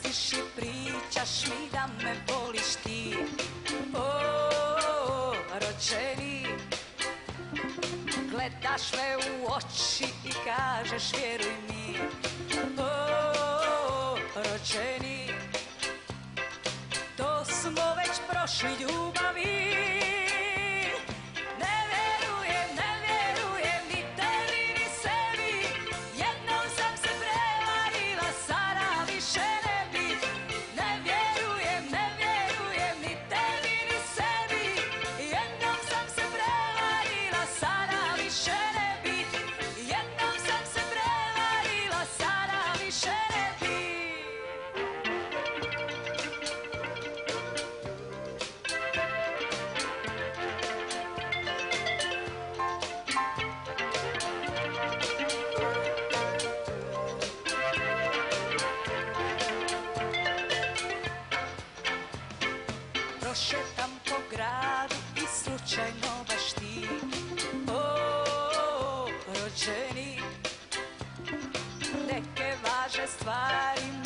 Dođiš i pričaš mi da me voliš ti. O, rođeni, gledaš me u oči i kažeš vjeruj mi. O, rođeni, to smo već prošli ljubavi. Ne vjerujem ni tebi ni sebi. Jednom sam se prevarila, sada više ne bi. Ne vjerujem ni tebi ni sebi. Jednom sam se prevarila, sada više ne bi. Jednom sam se prevarila, sada više ne bi. Prošetam po gradu i slučajno baš ti. O, rođeni, neke važne stvari